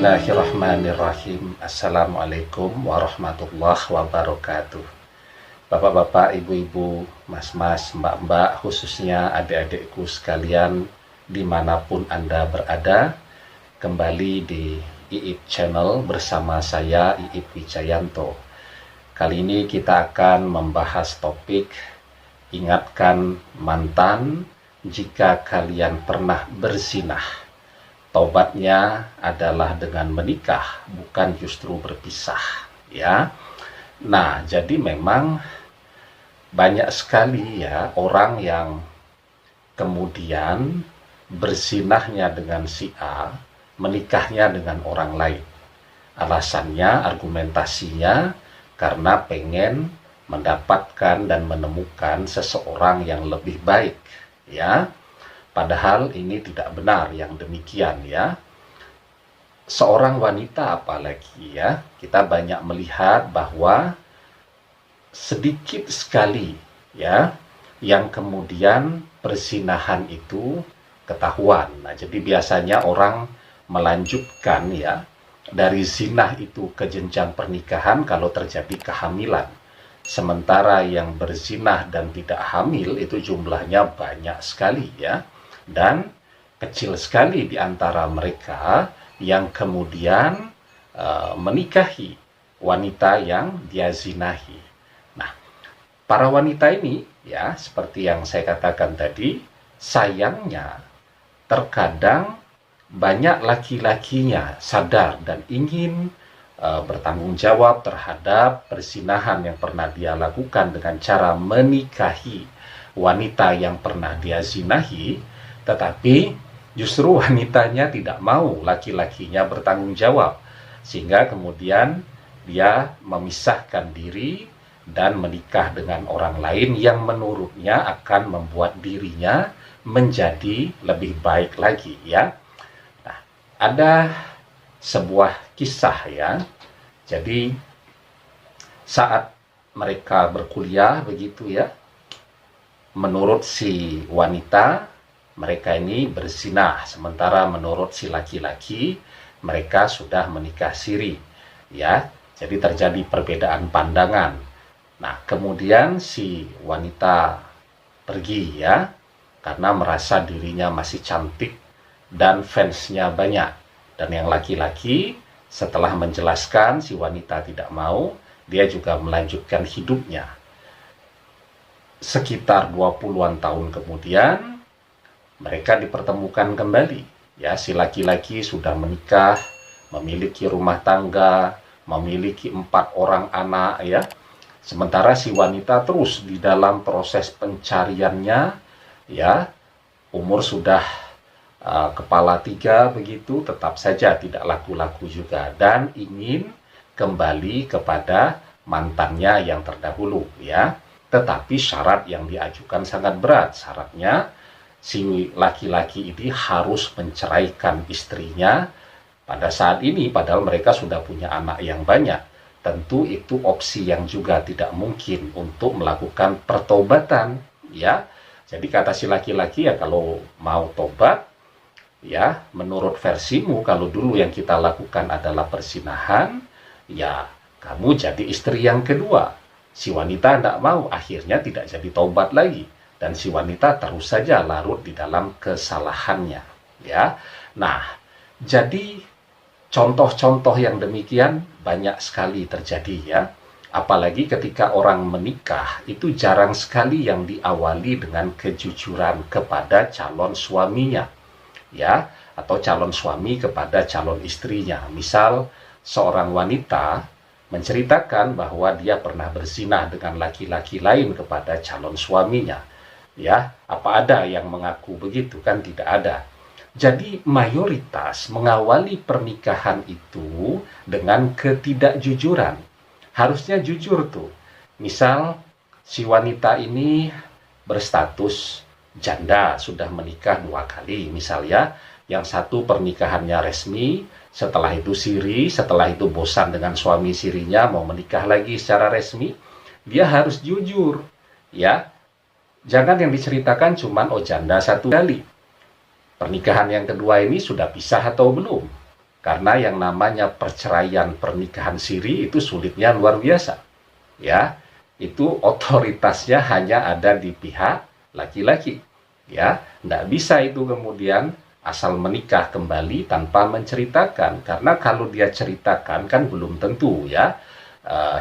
Bismillahirrahmanirrahim. Assalamualaikum warahmatullahi wabarakatuh. Bapak-bapak, ibu-ibu, mas-mas, mbak-mbak, khususnya adik-adikku sekalian dimanapun Anda berada, kembali di IIP Channel bersama saya IIP Wijayanto. Kali ini kita akan membahas topik ingatkan mantan jika kalian pernah berzinah. Taubatnya adalah dengan menikah, bukan justru berpisah, ya. Nah, jadi memang banyak sekali ya orang yang kemudian berzinahnya dengan si A, menikahnya dengan orang lain. Alasannya, argumentasinya karena pengen mendapatkan dan menemukan seseorang yang lebih baik, ya. Padahal ini tidak benar yang demikian, ya. Seorang wanita apalagi, ya, kita banyak melihat bahwa sedikit sekali, ya, yang kemudian perzinahan itu ketahuan. Nah, jadi biasanya orang melanjutkan, ya, dari zinah itu ke jenjang pernikahan kalau terjadi kehamilan. Sementara yang berzinah dan tidak hamil itu jumlahnya banyak sekali, ya. Dan kecil sekali di antara mereka yang kemudian menikahi wanita yang dia zinahi. Nah, para wanita ini, ya, seperti yang saya katakan tadi, sayangnya terkadang banyak laki-lakinya sadar dan ingin bertanggung jawab terhadap perzinahan yang pernah dia lakukan dengan cara menikahi wanita yang pernah dia zinahi, tetapi justru wanitanya tidak mau laki-lakinya bertanggung jawab, sehingga kemudian dia memisahkan diri dan menikah dengan orang lain yang menurutnya akan membuat dirinya menjadi lebih baik lagi, ya. Nah, ada sebuah kisah, ya. Jadi saat mereka berkuliah begitu, ya, menurut si wanita mereka ini berzinah, sementara menurut si laki-laki mereka sudah menikah siri, ya. Jadi terjadi perbedaan pandangan. Nah, kemudian si wanita pergi, ya, karena merasa dirinya masih cantik dan fansnya banyak. Dan yang laki-laki setelah menjelaskan si wanita tidak mau, dia juga melanjutkan hidupnya. Sekitar 20-an tahun kemudian mereka dipertemukan kembali, ya. Si laki-laki sudah menikah, memiliki rumah tangga, memiliki 4 orang anak, ya. Sementara si wanita terus di dalam proses pencariannya, ya. Umur sudah kepala 3 begitu, tetap saja tidak laku-laku juga dan ingin kembali kepada mantannya yang terdahulu, ya. Tetapi syarat yang diajukan sangat berat. Syaratnya si laki-laki ini harus menceraikan istrinya pada saat ini, padahal mereka sudah punya anak yang banyak. Tentu itu opsi yang juga tidak mungkin untuk melakukan pertobatan, ya. Jadi kata si laki-laki, ya, kalau mau tobat, ya, menurut versimu, kalau dulu yang kita lakukan adalah perzinahan, ya, kamu jadi istri yang kedua. Si wanita tidak mau, akhirnya tidak jadi tobat lagi. Dan si wanita terus saja larut di dalam kesalahannya, ya. Nah, jadi contoh-contoh yang demikian banyak sekali terjadi, ya. Apalagi ketika orang menikah, itu jarang sekali yang diawali dengan kejujuran kepada calon suaminya, ya, atau calon suami kepada calon istrinya. Misal seorang wanita menceritakan bahwa dia pernah berzinah dengan laki-laki lain kepada calon suaminya, ya. Apa ada yang mengaku begitu? Kan tidak ada. Jadi mayoritas mengawali pernikahan itu dengan ketidakjujuran. Harusnya jujur tuh. Misal si wanita ini berstatus janda, sudah menikah 2 kali misalnya. Yang satu pernikahannya resmi, setelah itu siri, setelah itu bosan dengan suami sirinya, mau menikah lagi secara resmi. Dia harus jujur, ya. Jangan yang diceritakan cuman, oh, janda 1 kali. Pernikahan yang kedua ini sudah pisah atau belum? Karena yang namanya perceraian pernikahan siri itu sulitnya luar biasa. Ya, itu otoritasnya hanya ada di pihak laki-laki. Ya, tidak bisa itu kemudian asal menikah kembali tanpa menceritakan. Karena kalau dia ceritakan kan belum tentu ya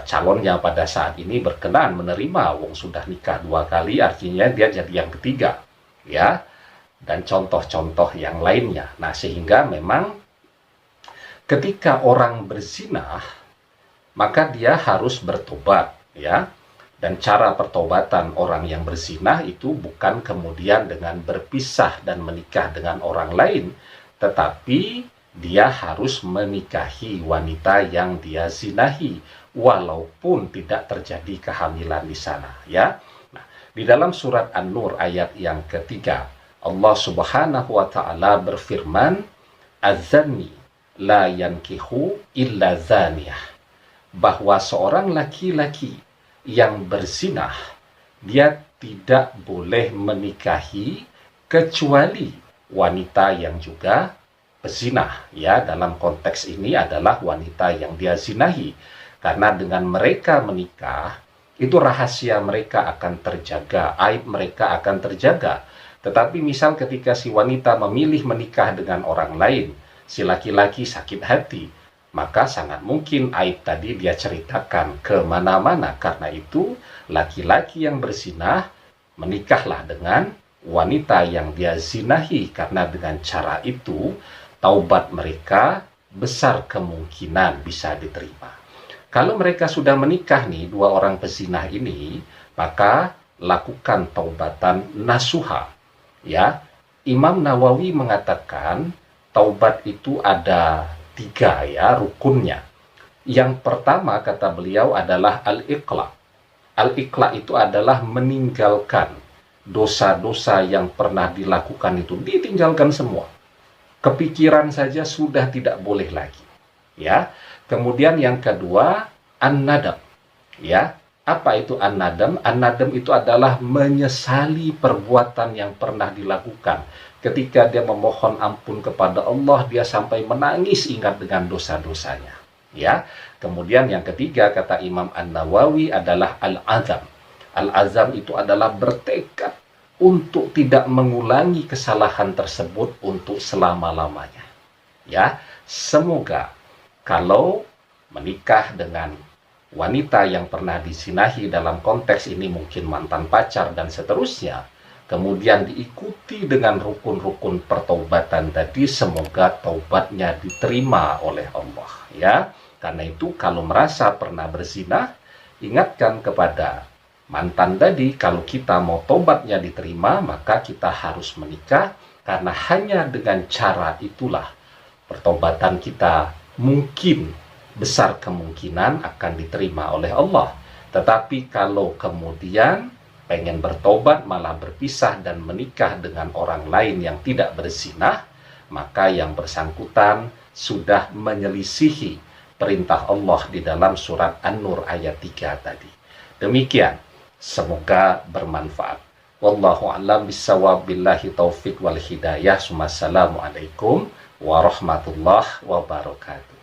calonnya pada saat ini berkenan menerima. Wong sudah nikah 2 kali, artinya dia jadi yang ketiga. Ya, dan contoh-contoh yang lainnya. Nah, sehingga memang ketika orang berzina, maka dia harus bertobat, ya. Dan cara pertobatan orang yang berzina itu bukan kemudian dengan berpisah dan menikah dengan orang lain, tetapi dia harus menikahi wanita yang dia zinahi, walaupun tidak terjadi kehamilan di sana, ya. Nah, di dalam surat An-Nur ayat yang ketiga, Allah Subhanahu wa taala berfirman, "Az-zani la yankihu illa zaniyah," bahwa seorang laki-laki yang berzinah dia tidak boleh menikahi kecuali wanita yang juga berzinah. Ya, dalam konteks ini adalah wanita yang dia zinahi, karena dengan mereka menikah itu rahasia mereka akan terjaga, aib mereka akan terjaga. Tetapi misal ketika si wanita memilih menikah dengan orang lain, si laki-laki sakit hati, maka sangat mungkin aib tadi dia ceritakan kemana-mana. Karena itu laki-laki yang berzinah menikahlah dengan wanita yang dia zinahi, karena dengan cara itu taubat mereka besar kemungkinan bisa diterima. Kalau mereka sudah menikah nih, 2 orang pezinah ini, maka lakukan taubatan nasuha. Ya, Imam Nawawi mengatakan taubat itu ada 3 ya rukunnya. Yang pertama kata beliau adalah al-iqla. Al-iqla itu adalah meninggalkan dosa-dosa yang pernah dilakukan, itu ditinggalkan semua. Kepikiran saja sudah tidak boleh lagi. Ya. Kemudian yang kedua, an-nadam. Ya. Apa itu an-nadam? An-nadam itu adalah menyesali perbuatan yang pernah dilakukan. Ketika dia memohon ampun kepada Allah, dia sampai menangis ingat dengan dosa-dosanya. Ya. Kemudian yang ketiga kata Imam An-Nawawi adalah al-azam. Al-azam itu adalah bertekad untuk tidak mengulangi kesalahan tersebut untuk selama-lamanya. Ya, semoga kalau menikah dengan wanita yang pernah disinahi, dalam konteks ini mungkin mantan pacar dan seterusnya, kemudian diikuti dengan rukun-rukun pertaubatan tadi, semoga taubatnya diterima oleh Allah. Ya, karena itu kalau merasa pernah berzina, ingatkan kepada mantan tadi, kalau kita mau tobatnya diterima, maka kita harus menikah, karena hanya dengan cara itulah pertobatan kita mungkin besar kemungkinan akan diterima oleh Allah. Tetapi kalau kemudian pengen bertobat malah berpisah dan menikah dengan orang lain yang tidak berzinah, maka yang bersangkutan sudah menyelisihi perintah Allah di dalam surat An-Nur ayat 3 tadi. Demikian. Semoga bermanfaat. Wallahu a'lam bissawab, billahi taufik wal hidayah. Assalamualaikum warahmatullahi wabarakatuh.